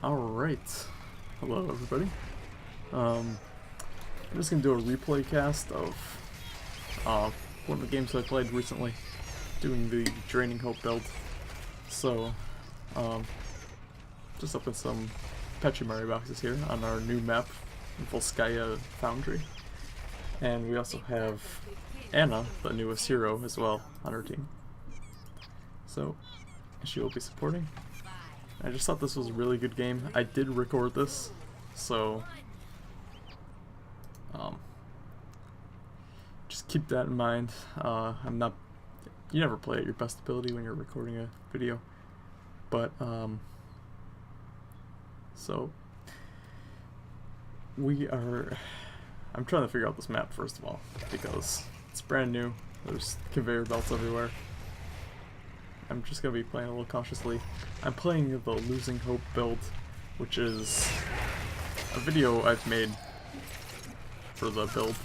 Alright. Hello everybody. I'm just gonna do a replay cast of one of the games I played recently, doing the Draining Hope build. So, just open some Pechimari boxes here on our new map, Volskaya Foundry. And we also have Anna, the newest hero, as well on our team. So, she will be supporting. I just thought this was a really good game. I did record this, so just keep that in mind. You never play at your best ability when you're recording a video, but so I'm trying to figure out this map first of all, because it's brand new. There's conveyor belts everywhere. I'm just going to be playing a little cautiously. I'm playing the Losing Hope build, which is a video I've made for the build.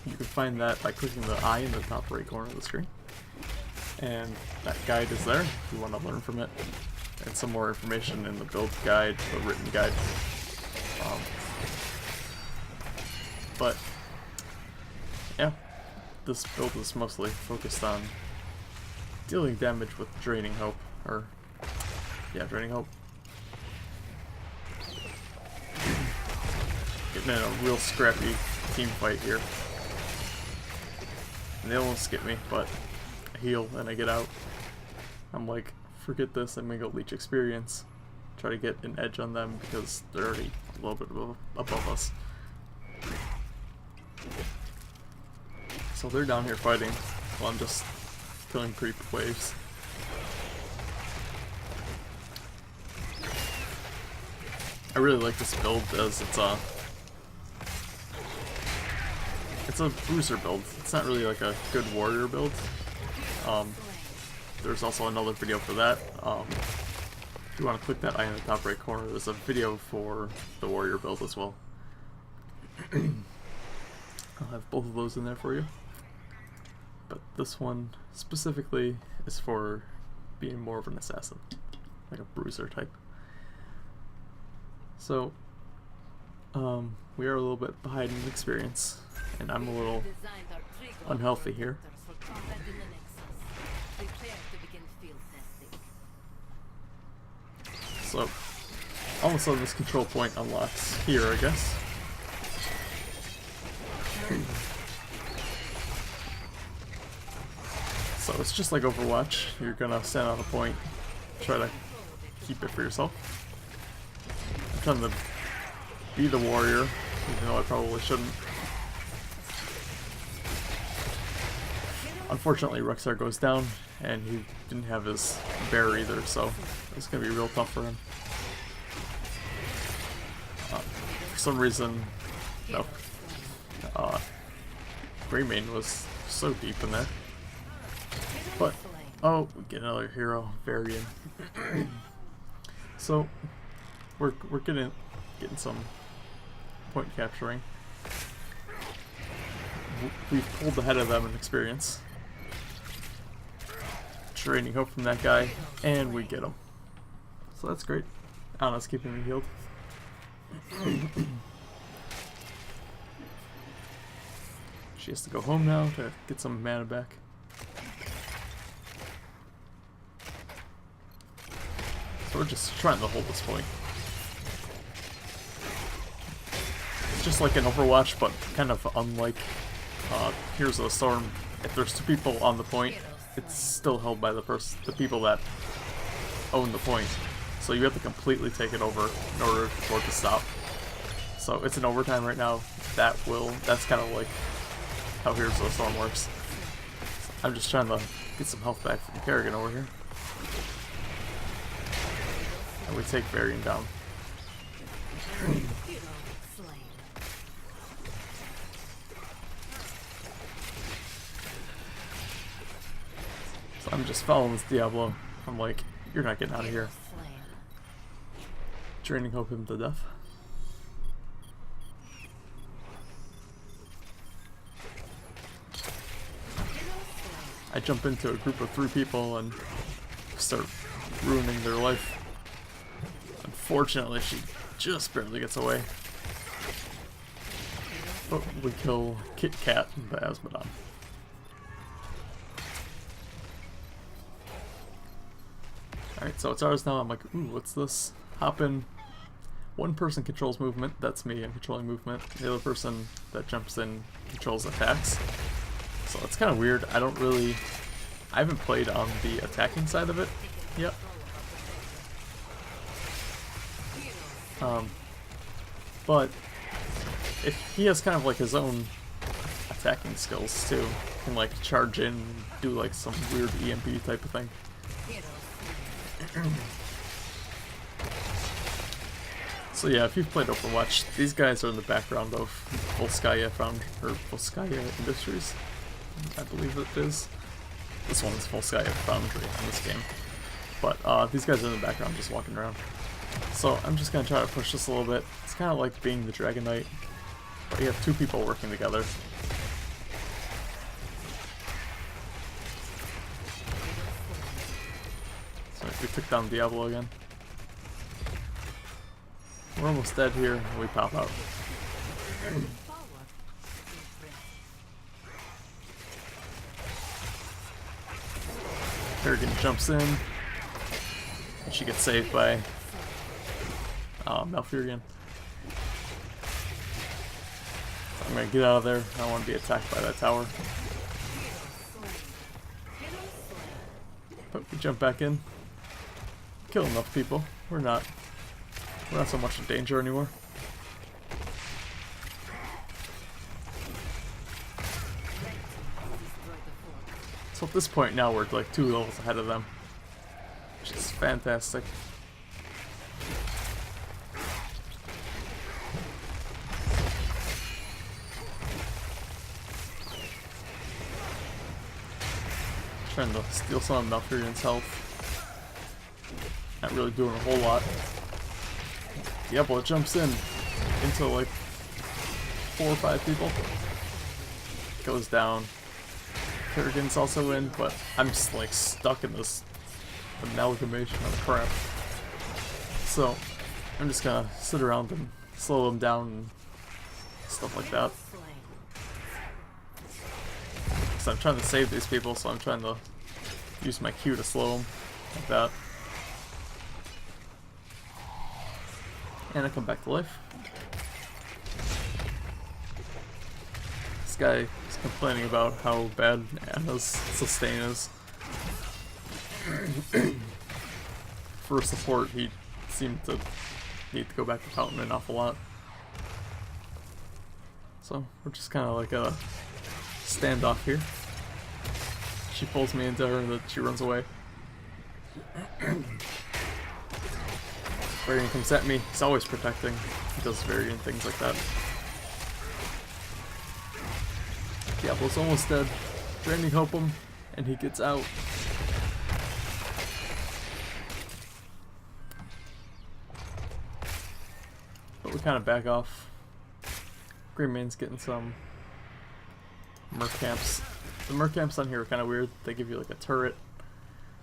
You can find that by clicking the I in the top right corner of the screen. And that guide is there if you want to learn from it. And some more information in the build guide, the written guide. But yeah, this build is mostly focused on dealing damage with Draining Hope, Draining Hope. Getting in a real scrappy team fight here. And they almost skip me, but I heal and I get out. I'm like, forget this, I'm gonna go leech experience. Try to get an edge on them because they're already a little bit above us. So they're down here fighting while I'm just killing creep waves. I really like this build as it's a bruiser build. It's not really like a good warrior build. There's also another video for that. If you want to click that eye in the top right corner, there's a video for the warrior build as well. I'll have both of those in there for you. But this one specifically is for being more of an assassin, like a bruiser type. So, we are a little bit behind in experience, and I'm a little unhealthy here. So, all of a sudden this control point unlocks here, I guess. So it's just like Overwatch. You're gonna stand on a point, try to keep it for yourself. I'm trying to be the warrior, even though I probably shouldn't. Unfortunately, Rexar goes down, and he didn't have his bear either, so it's gonna be real tough for him. For some reason, no. Greymane was so deep in there. But, oh, we get another hero, Varian. So, we're getting some point capturing. We've pulled ahead of them in experience. Draining Hope from that guy, and we get him. So that's great. Anna's keeping me healed. She has to go home now to get some mana back. So we're just trying to hold this point. It's just like an Overwatch, but kind of unlike Heroes of the Storm. If there's two people on the point, it's still held by the people that own the point. So you have to completely take it over in order for it to stop. So it's in overtime right now. That's kind of like how Heroes of the Storm works. So I'm just trying to get some health back from Kerrigan over here. And we take Varian down. So I'm just following this Diablo. I'm like, you're not getting out of here. Draining Hope him to death. I jump into a group of 3 people and start ruining their life. Unfortunately, she just barely gets away. But we kill Kit Kat and the Asmodon. Alright, so it's ours now. I'm like, ooh, what's this? Hop in. One person controls movement. That's me. I'm controlling movement. The other person that jumps in controls attacks. So it's kind of weird. I haven't played on the attacking side of it yet. But he has kind of like his own attacking skills too. He can like charge in, do like some weird EMP type of thing. So yeah, if you've played Overwatch, these guys are in the background of Volskaya Foundry, or Volskaya Industries, I believe it is. This one's Volskaya Foundry in this game. But these guys are in the background just walking around. So I'm just going to try to push this a little bit. It's kind of like being the Dragon Knight, but you have two people working together. So we took down Diablo again. We're almost dead here, and we pop out. Kerrigan jumps in, and she gets saved by Malfurion. I'm gonna get out of there. I don't want to be attacked by that tower. But we jump back in. Kill enough people. We're not so much in danger anymore. So at this point now we're like 2 levels ahead of them, which is fantastic. Trying to steal some of Malfurion's health. Not really doing a whole lot. Diablo jumps into like 4 or 5 people. Goes down. Kerrigan's also in, but I'm just like stuck in this amalgamation of crap. So I'm just gonna sit around and slow them down and stuff like that. So I'm trying to save these people, so I'm trying to use my Q to slow them like that. And I come back to life. This guy is complaining about how bad Anna's sustain is. For support, he seemed to need to go back to Fountain an awful lot. So we're just kind of like a standoff here. She pulls me into her and then she runs away. Varian comes at me. He's always protecting. He does Varian things like that. Diablo's almost dead. Draining Hope him, and he gets out. But we kind of back off. Green Main's getting some Merc camps. The Merc camps on here are kind of weird. They give you like a turret,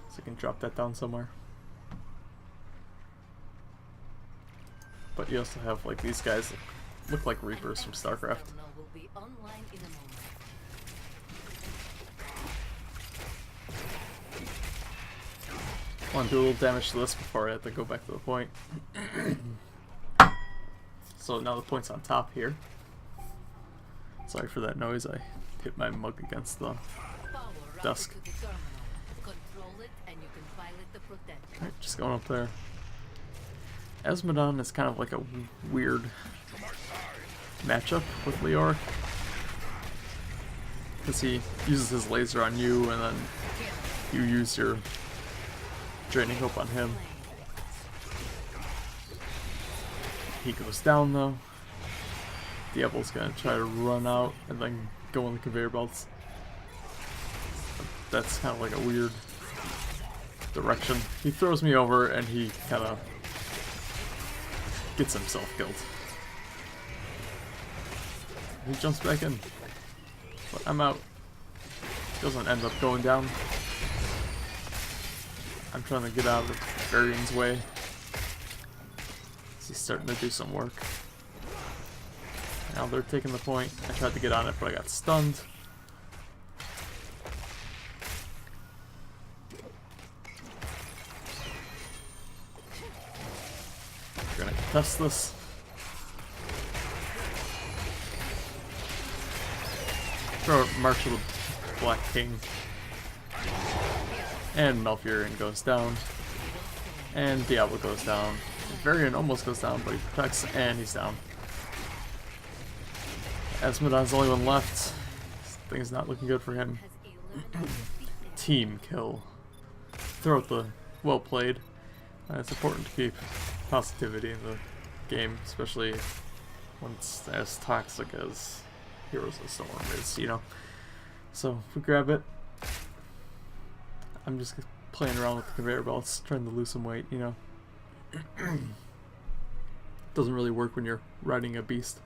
so you can drop that down somewhere. But you also have like these guys that look like Reapers from StarCraft. I want to do a little damage to this before I have to go back to the point. So now the point's on top here. Sorry for that noise, I hit my mug against the desk. Alright, just going up there. Asmodon is kind of like a weird matchup with Leoric, because he uses his laser on you and then you use your Draining Hope on him. He goes down though. Diablo's gonna try to run out and then go on the conveyor belts. That's kind of like a weird direction. He throws me over and he kind of gets himself killed. He jumps back in, but I'm out. Doesn't end up going down. I'm trying to get out of Varian's way. He's starting to do some work. Now they're taking the point. I tried to get on it, but I got stunned. We're gonna contest this. Throw March of the Black King. And Malfurion goes down. And Diablo goes down. Varian almost goes down, but he protects, and he's down. Esmodon's the only one left. Things not looking good for him. Team kill. Throughout the well played. It's important to keep positivity in the game, especially when it's as toxic as Heroes of the Storm is, you know. So if we grab it, I'm just playing around with the conveyor belts, trying to lose some weight, you know. Doesn't really work when you're riding a beast,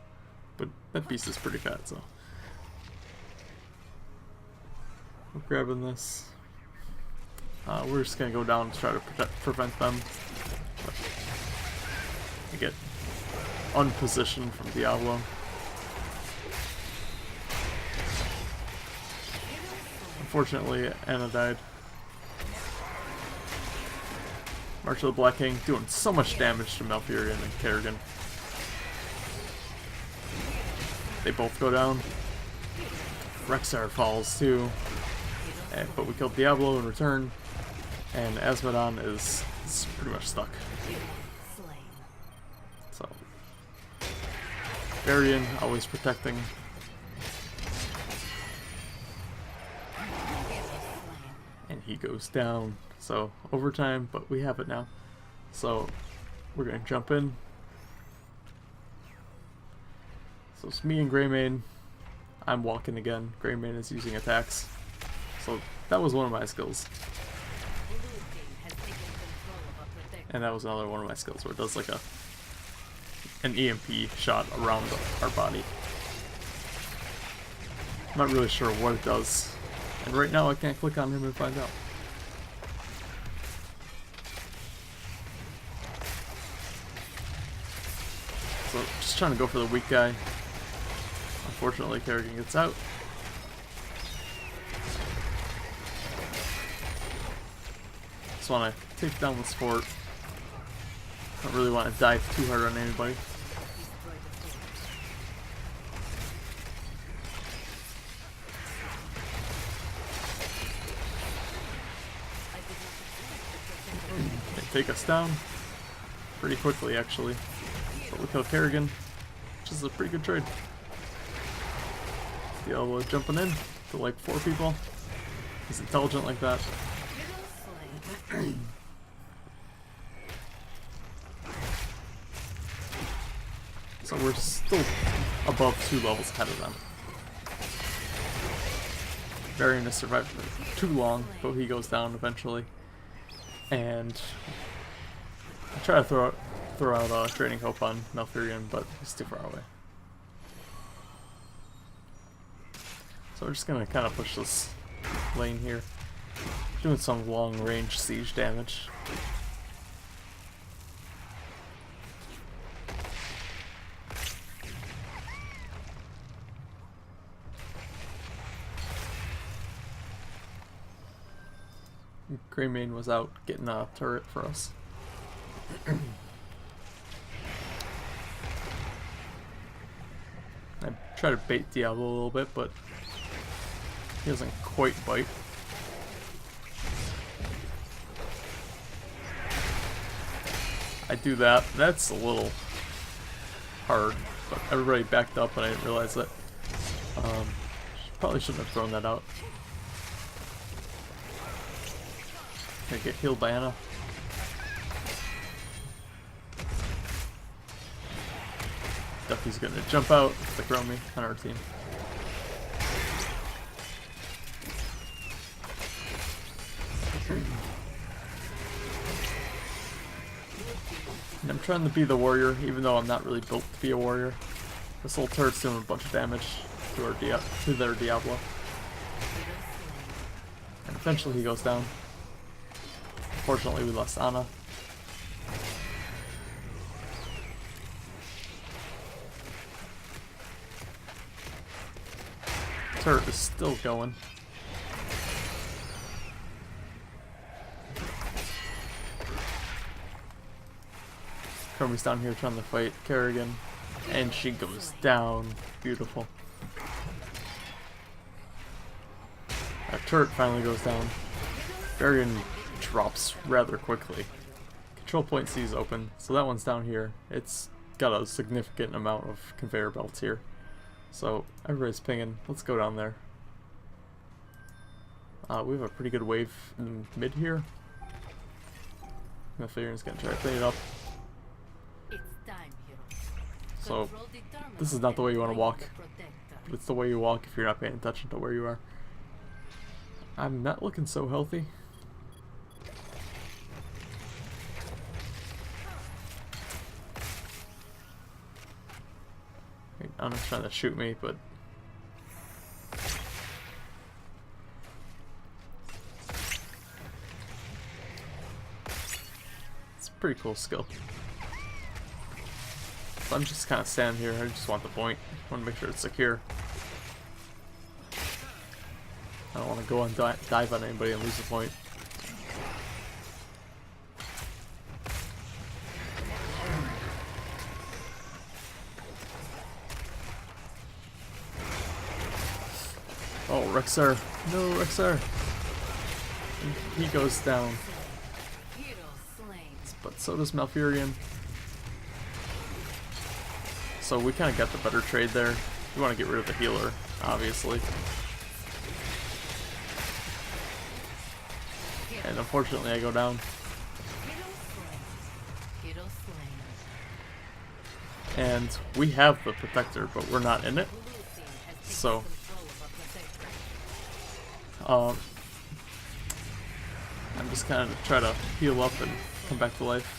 but that beast is pretty fat, so. We're grabbing this. We're just gonna go down to try to prevent them. But I get unpositioned from Diablo. Unfortunately, Anna died. March of the Black King doing so much damage to Malfurion and Kerrigan. They both go down. Rexar falls too. But we killed Diablo in return. And Asmodon is pretty much stuck. So Varian always protecting. And he goes down. So overtime, but we have it now. So we're gonna jump in. So it's me and Greymane. I'm walking again. Greymane is using attacks. So that was one of my skills. And that was another one of my skills where it does like an EMP shot around our body. I'm not really sure what it does. And right now I can't click on him and find out. So just trying to go for the weak guy. Unfortunately, Kerrigan gets out. Just want to take down this fort. Don't really want to dive too hard on anybody. They take us down pretty quickly, actually. But we kill Kerrigan, which is a pretty good trade. Diablo jumping in to like 4 people. He's intelligent like that. So we're still above 2 levels ahead of them. Varian has survived for too long, but he goes down eventually. And I try to throw out Training Hope on Malfurion, but he's too far away. So we're just gonna kind of push this lane here, doing some long-range siege damage. Greymane was out getting a turret for us. I try to bait Diablo a little bit, but he doesn't quite bite. I do that. That's a little hard, but everybody backed up and I didn't realize that. Probably shouldn't have thrown that out. Can I get healed by Anna? Duffy's gonna jump out to throw me on our team. And I'm trying to be the warrior, even though I'm not really built to be a warrior. This little turret's doing a bunch of damage to their Diablo. And eventually he goes down. Fortunately, we lost Anna. turret is still going. Chromie's down here trying to fight Kerrigan, and she goes down. Beautiful. Our turret finally goes down. Varian drops rather quickly. Control point C is open, so that one's down here. It's got a significant amount of conveyor belts here. So everybody's pinging. Let's go down there. We have a pretty good wave in mid here. Varian's gonna try to clean it up. So this is not the way you want to walk, but it's the way you walk if you're not paying attention to where you are. I'm not looking so healthy. Anna's trying to shoot me, but it's a pretty cool skill. So I'm just kind of standing here. I just want the point. I want to make sure it's secure. I don't want to go and dive on anybody and lose the point. Oh, Rexar. No, Rexar. He goes down. But so does Malfurion. So we kind of got the better trade there. We want to get rid of the healer, obviously. And unfortunately I go down. And we have the protector, but we're not in it. So I'm just kind of try to heal up and come back to life.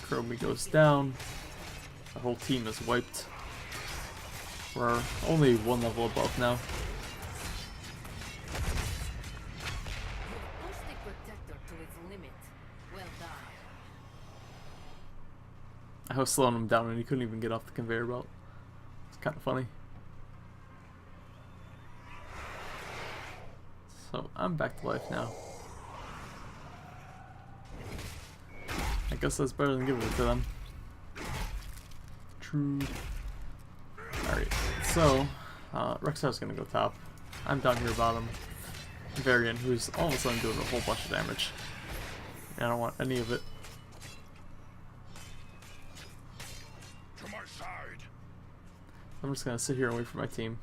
Chromie goes down. The whole team is wiped. We're only one level above now. I was slowing him down and he couldn't even get off the conveyor belt. It's kind of funny. So I'm back to life now. I guess that's better than giving it to them. True. Alright, so Rexar's gonna go top. I'm down here bottom. Varian, who's all of a sudden doing a whole bunch of damage. And I don't want any of it. To my side. I'm just gonna sit here and wait for my team.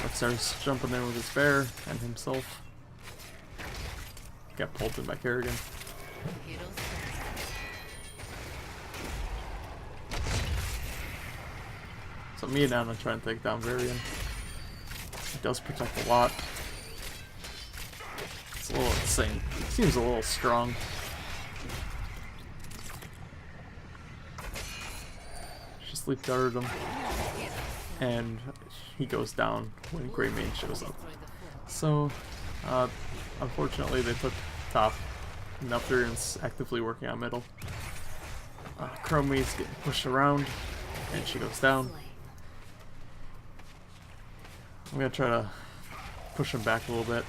Rexar's jumping in with his bear and himself. Got pulled in by Kerrigan. So me and Anna try and take down Varian. He does protect a lot. It's a little insane. Seems a little strong. She sleep darted him. And he goes down when Greymane shows up. So, unfortunately they took top. Now Varian's actively working on middle. Chromie's getting pushed around, and she goes down. I'm gonna try to push him back a little bit.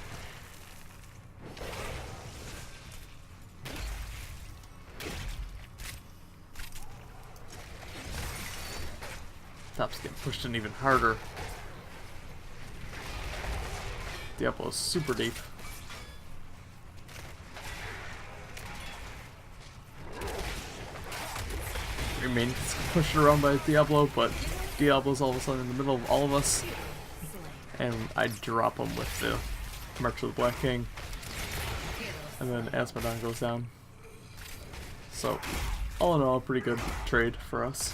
Top's getting pushed in even harder. Diablo's super deep. Greymane gets pushed around by Diablo, but Diablo's all of a sudden in the middle of all of us. And I drop him with the March of the Black King. And then Asmodon goes down. So, all in all, a pretty good trade for us.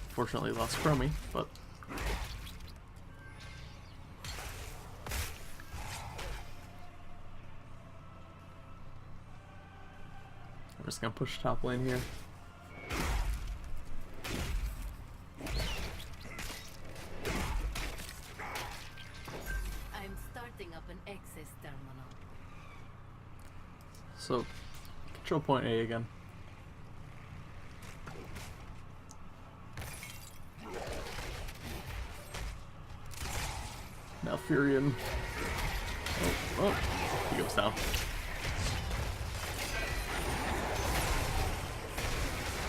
Fortunately lost Chromie, but I'm just gonna push top lane here. I'm starting up an access terminal. So, control point A again. Malfurion. Oh, he goes down.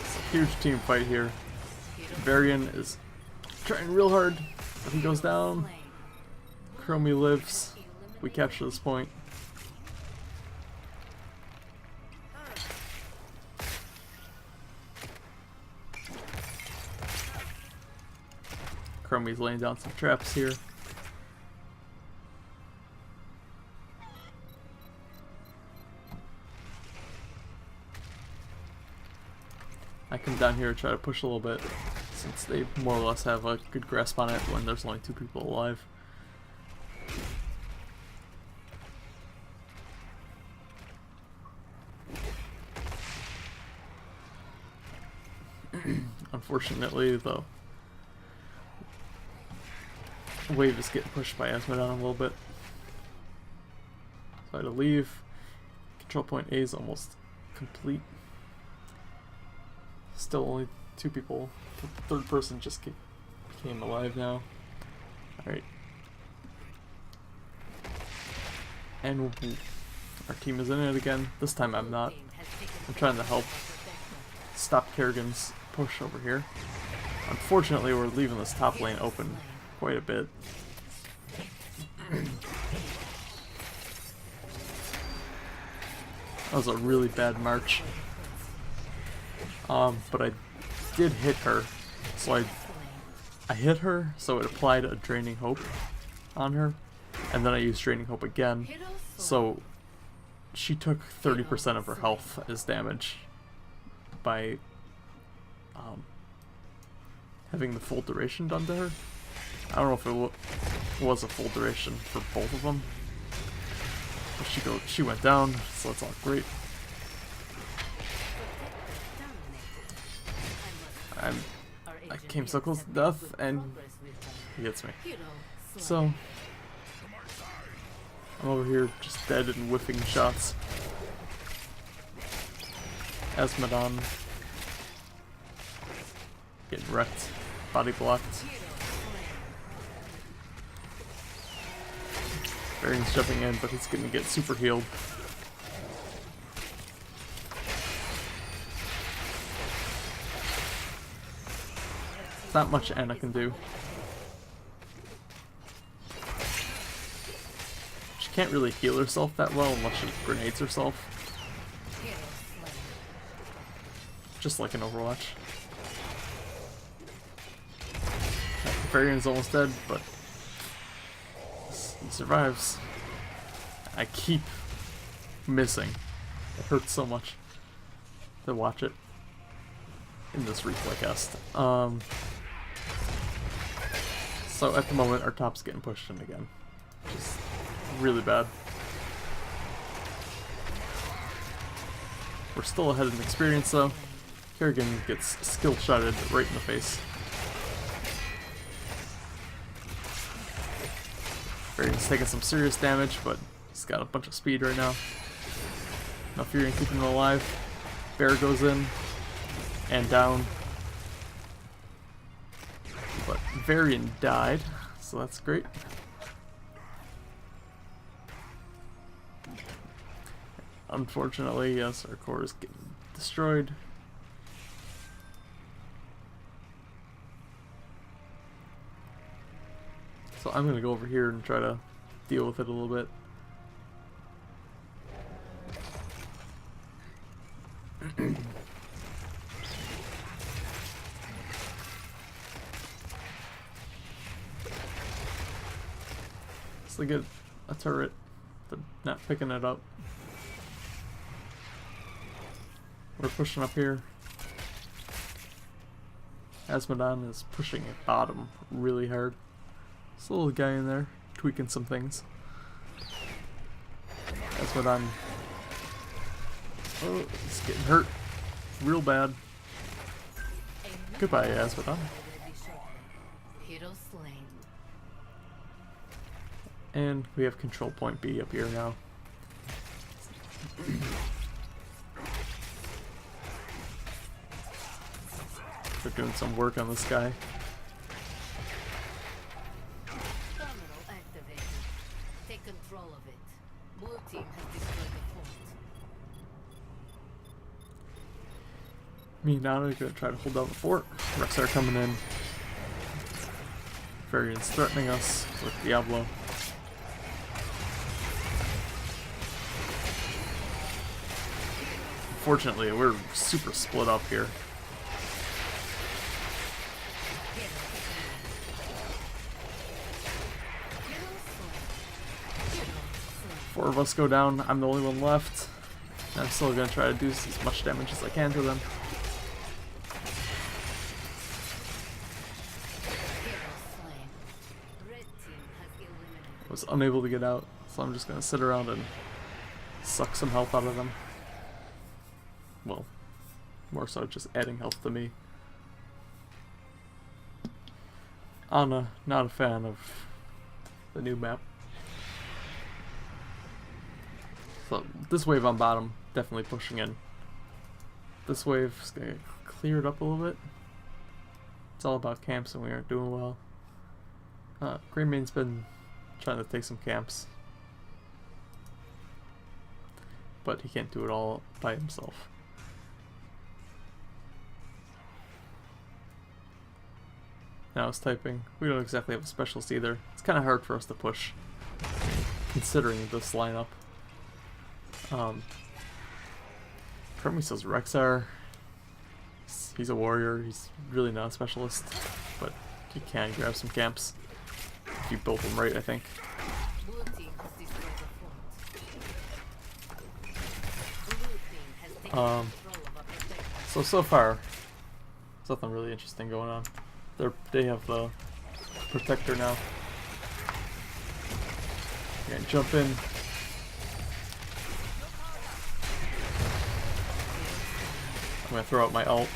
It's a huge team fight here. Varian is trying real hard, but he goes down. Chromie lives. We capture this point. Chromie's laying down some traps here. I come down here and try to push a little bit, since they more or less have a good grasp on it when there's only 2 people alive. Unfortunately, the wave is getting pushed by Asmodon a little bit. So I had to leave. Control point A is almost complete. Still only 2 people. The third person just became alive now. Alright. And our team is in it again. This time I'm not. I'm trying to help stop Kerrigan's push over here. Unfortunately, we're leaving this top lane open quite a bit. That was a really bad march. But I did hit her, so I hit her, so it applied a Draining Hope on her, and then I used Draining Hope again, so she took 30% of her health as damage by having the full duration done to her. I don't know if it was a full duration for both of them, but she went down, so that's all great. I came so close to death, and he hits me. So I'm over here just dead and whiffing shots. Asmodon getting wrecked, body blocked. Varian's jumping in, but he's gonna get super healed. Not much Anna can do. She can't really heal herself that well unless she grenades herself. Just like in Overwatch. Varian's almost dead, but he survives. I keep missing. It hurts so much to watch it in this replay cast. So at the moment, our top's getting pushed in again. Just really bad. We're still ahead in experience though. Kerrigan gets skill shotted right in the face. Varian's taking some serious damage, but he's got a bunch of speed right now. Malfurion keeping him alive. Bear goes in and down. But Varian died, so that's great. Unfortunately, yes, our core is getting destroyed. So I'm gonna go over here and try to deal with it a little bit. So get a turret, but not picking it up. We're pushing up here. Asmodon is pushing at bottom really hard. There's a little guy in there tweaking some things. Asmodon, oh, he's getting hurt real bad. Goodbye, Asmodon. And we have control point B up here now. They're doing some work on this guy. team has destroyed the fort. Me and Nana are gonna try to hold down the fort. Rex are coming in. Varian's threatening us with Diablo. Fortunately, we're super split up here. Four of us go down. I'm the only one left. I'm still gonna try to do as much damage as I can to them. I was unable to get out, so I'm just gonna sit around and suck some health out of them. Well, more so just adding health to me. Anna, not a fan of the new map. So this wave on bottom, definitely pushing in. This wave's gonna get cleared up a little bit. It's all about camps and we aren't doing well. Greenmane's been trying to take some camps. But he can't do it all by himself. Now I was typing. We don't exactly have a specialist either. It's kind of hard for us to push, considering this lineup. Currently says Rexar. He's a warrior. He's really not a specialist, but he can grab some camps if you build him right, I think. Blue team has destroyed the fort. Blue team has taken control of a protector. So far, there's nothing really interesting going on. They have the protector now. Gonna jump in. I'm gonna throw out my ult.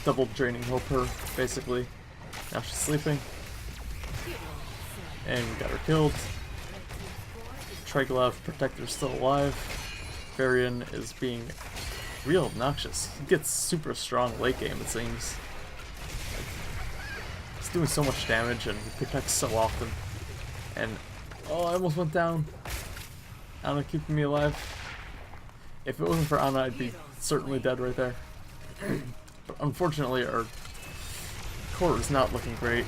Double draining hope her, basically. Now she's sleeping. And we got her killed. Triglav protector's still alive. Varian is being real obnoxious. He gets super strong late game, it seems. He's doing so much damage and he protects so often. And oh, I almost went down. Anna keeping me alive. If it wasn't for Anna, I'd be certainly dead right there. But unfortunately, our core is not looking great.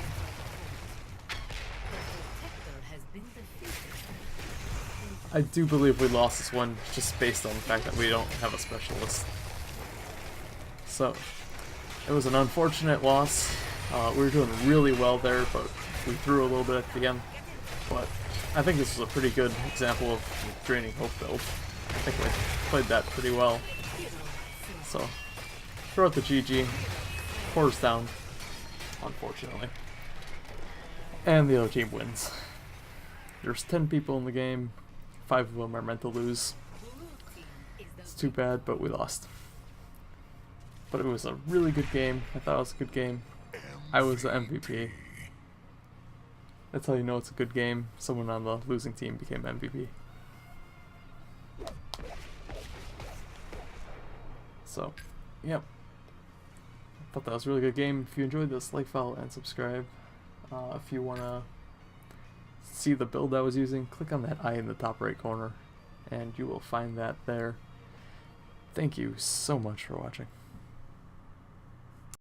I do believe we lost this one just based on the fact that we don't have a specialist. So, it was an unfortunate loss. We were doing really well there, but we threw a little bit at the end. But I think this was a pretty good example of draining hope build. I think we played that pretty well. So, throw out the GG. Core's down, unfortunately. And the other team wins. There's 10 people in the game. 5 of them are meant to lose. It's too bad, but we lost. But it was a really good game. I thought it was a good game. I was the MVP. That's how you know it's a good game. Someone on the losing team became MVP. So, yep. I thought that was a really good game. If you enjoyed this, like, follow, and subscribe. If you want to see the build I was using, click on that eye in the top right corner, and you will find that there. Thank you so much for watching.